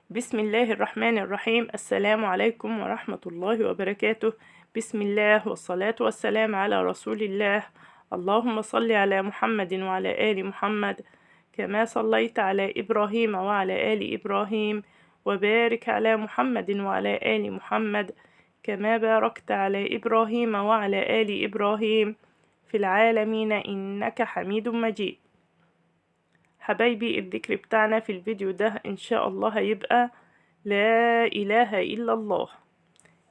بسم الله الرحمن الرحيم. السلام عليكم ورحمة الله وبركاته. بسم الله والصلاة والسلام على رسول الله. اللهم صل على محمد وعلى آل محمد كما صليت على إبراهيم وعلى آل إبراهيم، وبارك على محمد وعلى آل محمد كما باركت على إبراهيم وعلى آل إبراهيم في العالمين إنك حميد مجيد. حبايبي، الذكر بتاعنا في الفيديو ده إن شاء الله هيبقى لا إله إلا الله.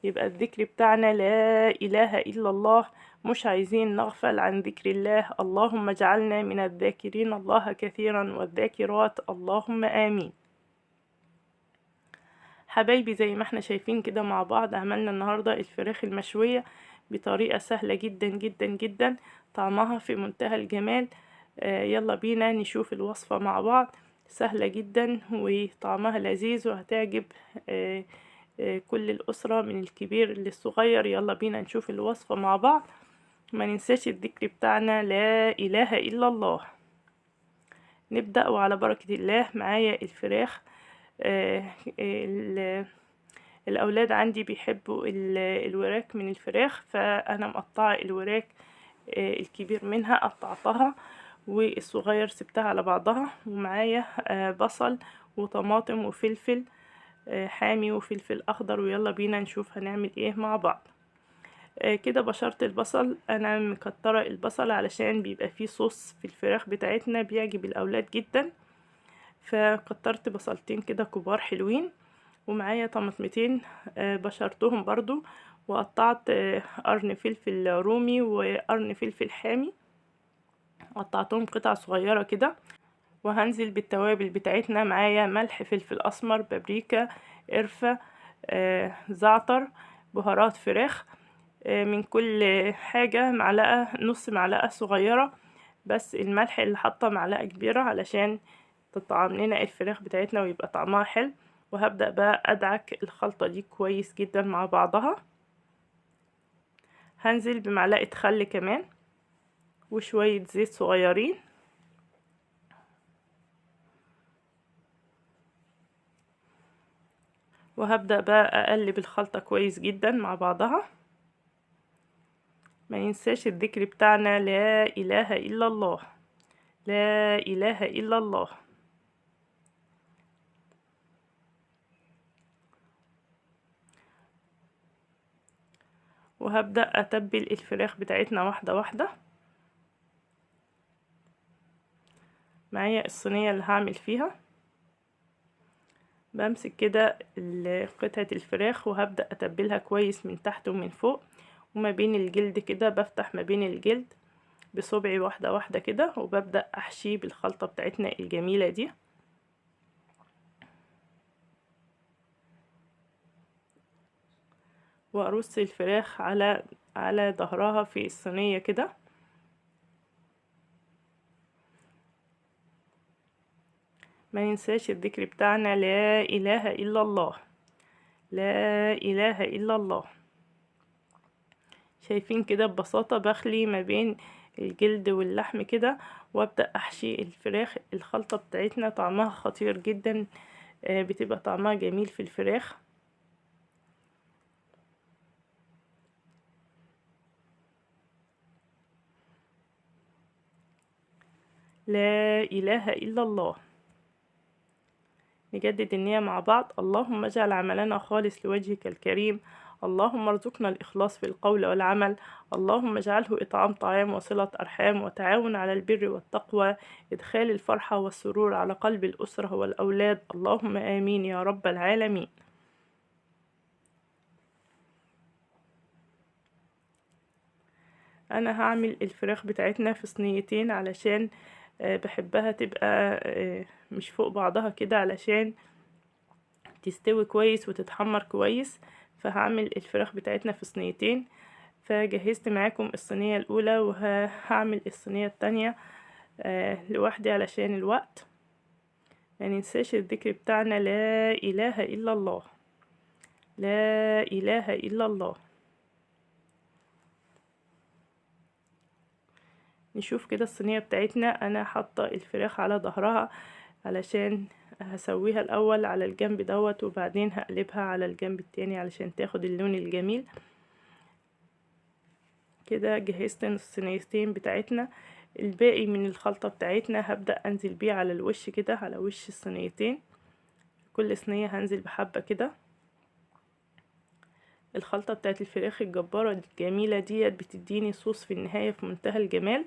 يبقى الذكر بتاعنا لا إله إلا الله، مش عايزين نغفل عن ذكر الله. اللهم اجعلنا من الذاكرين الله كثيرا والذاكرات، اللهم آمين. حبايبي، زي ما احنا شايفين كده مع بعض، عملنا النهاردة الفراخ المشوية بطريقة سهلة جدا جدا جدا، طعمها في منتهى الجمال. يلا بينا نشوف الوصفة مع بعض. سهلة جدا وطعمها لذيذ وهتعجب كل الأسرة من الكبير للصغير. يلا بينا نشوف الوصفة مع بعض. ما ننساش الذكر بتاعنا لا إله إلا الله. نبدأ وعلى بركة الله. معايا الفراخ. الأولاد عندي بيحبوا الوراك من الفراخ، فأنا مقطعة الوراك الكبير منها قطعتها، والصغير سبتها على بعضها. ومعايا بصل وطماطم وفلفل حامي وفلفل أخضر، ويلا بينا نشوف هنعمل ايه مع بعض. كده بشرت البصل. أنا مكترة البصل علشان بيبقى فيه صوص في الفراخ بتاعتنا بيعجب الأولاد جدا، فكترت بصلتين كده كبار حلوين. ومعايا طماطمتين بشرتهم برضو، وقطعت قرن فلفل رومي وقرن فلفل حامي، قطعتهم قطع صغيرة كده. وهنزل بالتوابل بتاعتنا. معايا ملح، فلفل اسمر، بابريكا، قرفة، زعتر، بهارات فراخ، من كل حاجة معلقة، نص معلقة صغيرة. بس الملح اللي حاطة معلقة كبيرة علشان تطعم لنا الفراخ بتاعتنا ويبقى طعمها حلو. وهبدأ بقى أدعك الخلطة دي كويس جدا مع بعضها. هنزل بمعلقة خل كمان وشوية زيت صغيرين، وهبدأ بقى أقلب الخلطة كويس جدا مع بعضها. ما ننساش الذكر بتاعنا لا إله إلا الله، لا إله إلا الله. وهبدأ أتبل الفراخ بتاعتنا واحدة واحدة. معايا الصينية اللي هعمل فيها. بمسك كده قطعة الفراخ وهبدأ أتبلها كويس من تحت ومن فوق وما بين الجلد كده. بفتح ما بين الجلد بصبعي واحدة واحدة كده، وببدأ أحشيه بالخلطة بتاعتنا الجميلة دي. وأرص الفراخ على ظهرها في الصينية كده. ما ننساش الذكر بتاعنا لا إله إلا الله، لا إله إلا الله. شايفين كده ببساطة بخلي ما بين الجلد واللحم كده، وابدأ احشي الفراخ. الخلطة بتاعتنا طعمها خطير جدا، بتبقى طعمها جميل في الفراخ. لا إله إلا الله. نجدد النية مع بعض. اللهم اجعل عملنا خالص لوجهك الكريم. اللهم ارزقنا الإخلاص في القول والعمل. اللهم اجعله إطعام طعام وصلة أرحام وتعاون على البر والتقوى، إدخال الفرحة والسرور على قلب الأسرة والأولاد. اللهم آمين يا رب العالمين. أنا هعمل الفراخ بتاعتنا في صينيتين علشان بحبها تبقى مش فوق بعضها كده علشان تستوي كويس وتتحمر كويس. فهعمل الفراخ بتاعتنا في صينيتين. فجهزت معاكم الصينية الأولى وهعمل الصينية التانية لوحدي علشان الوقت. ما ننساش الذكر بتاعنا لا إله إلا الله، لا إله إلا الله. نشوف كده الصينية بتاعتنا. أنا حاطة الفراخ على ظهرها علشان هسويها الاول على الجنب دوت، وبعدين هقلبها على الجنب التاني علشان تاخد اللون الجميل. كده جهزت الصينيتين بتاعتنا. الباقي من الخلطة بتاعتنا هبدأ انزل بيه على الوش كده، على وش الصينيتين. كل صينية هنزل بحبة كده. الخلطة بتاعت الفراخ الجبارة الجميلة ديت بتديني صوص في النهاية في منتهى الجمال.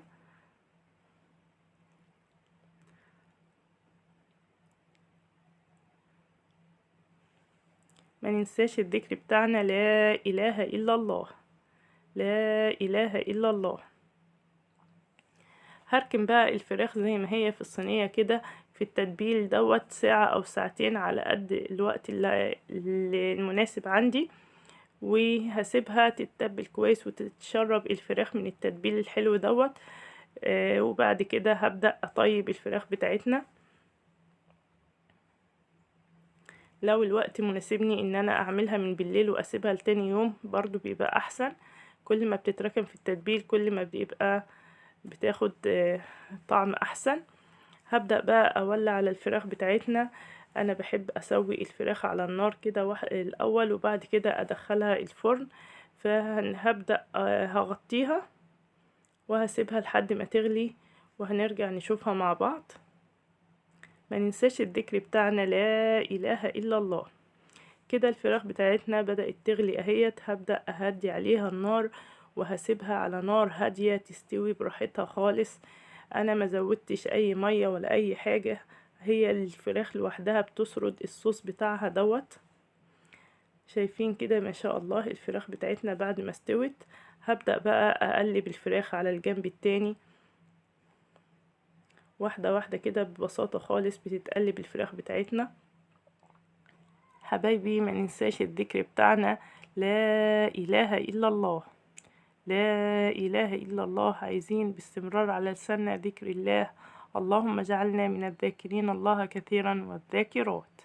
ما ننساش الذكر بتاعنا لا اله الا الله، لا اله الا الله. هركن بقى الفراخ زي ما هي في الصينية كده في التتبيل دوت ساعة او ساعتين على قد الوقت اللي المناسب عندي، وهسيبها تتبل كويس وتتشرب الفراخ من التتبيل الحلو دوت. وبعد كده هبدأ اطيب الفراخ بتاعتنا. لو الوقت مناسبني ان انا اعملها من بالليل واسيبها لتاني يوم برضو بيبقى احسن. كل ما بتتركن في التتبيل كل ما بيبقى بتاخد طعم احسن. هبدأ بقى اولع على الفراخ بتاعتنا. انا بحب اسوي الفراخ على النار كده الاول، وبعد كده ادخلها الفرن. فهبدأ هغطيها وهسيبها لحد ما تغلي، وهنرجع نشوفها مع بعض. ما ننساش الذكر بتاعنا لا اله الا الله. كده الفراخ بتاعتنا بدأت تغلي اهيت. هبدأ اهدي عليها النار وهسيبها على نار هادية تستوي براحتها خالص. انا ما زودتش اي مية ولا اي حاجة، هي الفراخ لوحدها بتسرد الصوص بتاعها دوت. شايفين كده ما شاء الله الفراخ بتاعتنا بعد ما استوت. هبدأ بقى اقلب الفراخ على الجنب التاني واحدة واحدة كده ببساطة خالص بتتقلب الفراخ بتاعتنا. حبايبي ما ننساش الذكر بتاعنا لا اله الا الله، لا اله الا الله. عايزين باستمرار على لساننا ذكر الله. اللهم اجعلنا من الذاكرين الله كثيرا والذاكرات.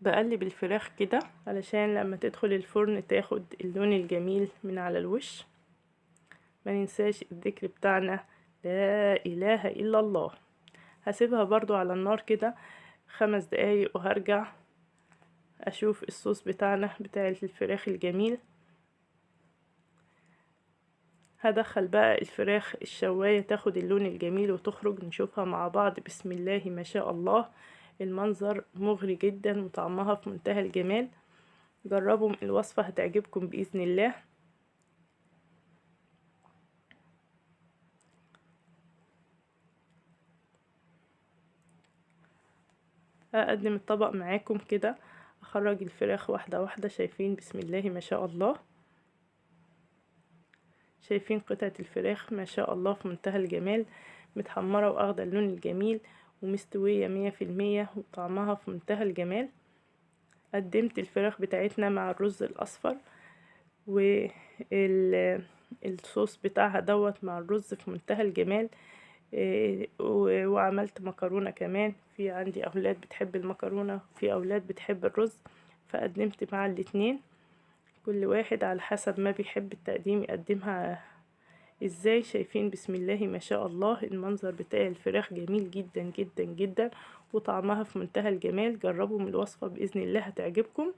بقلب الفراخ كده علشان لما تدخل الفرن تاخد اللون الجميل من على الوش. ما ننساش الذكر بتاعنا لا اله الا الله. هسيبها برضو على النار كده 5 دقايق وهرجع اشوف الصوص بتاعنا بتاع الفراخ الجميل. هدخل بقى الفراخ الشواية تاخد اللون الجميل وتخرج نشوفها مع بعض. بسم الله ما شاء الله، المنظر مغري جدا وطعمها في منتهى الجمال. جربوا الوصفة هتعجبكم بإذن الله. اقدم الطبق معاكم كده، اخرج الفراخ واحدة واحدة. شايفين بسم الله ما شاء الله، شايفين قطعة الفراخ ما شاء الله في منتهى الجمال، متحمرة واخدة اللون الجميل ومستوية 100%، وطعمها في منتهى الجمال. قدمت الفراخ بتاعتنا مع الرز الاصفر والصوص بتاعها دوت مع الرز في منتهى الجمال. وعملت مكرونة كمان، في عندي اولاد بتحب المكرونة في اولاد بتحب الرز، فقدمت مع الاتنين. كل واحد على حسب ما بيحب التقديم يقدمها ازاي. شايفين بسم الله ما شاء الله المنظر بتاع الفراخ جميل جدا جدا جدا، وطعمها في منتهى الجمال. جربوا من الوصفة بإذن الله هتعجبكم.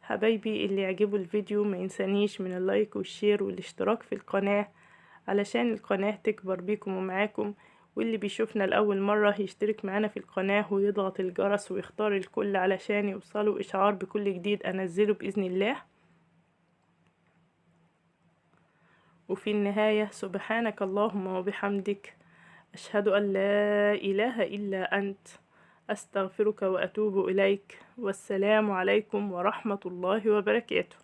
حبايبي اللي يعجبه الفيديو ما ينسانيش من اللايك والشير والاشتراك في القناة علشان القناة تكبر بيكم ومعاكم. واللي بيشوفنا لأول مرة يشترك معنا في القناة ويضغط الجرس ويختار الكل علشان يوصلوا إشعار بكل جديد أنزله بإذن الله. وفي النهاية سبحانك اللهم وبحمدك، أشهد أن لا إله إلا أنت، أستغفرك وأتوب إليك. والسلام عليكم ورحمة الله وبركاته.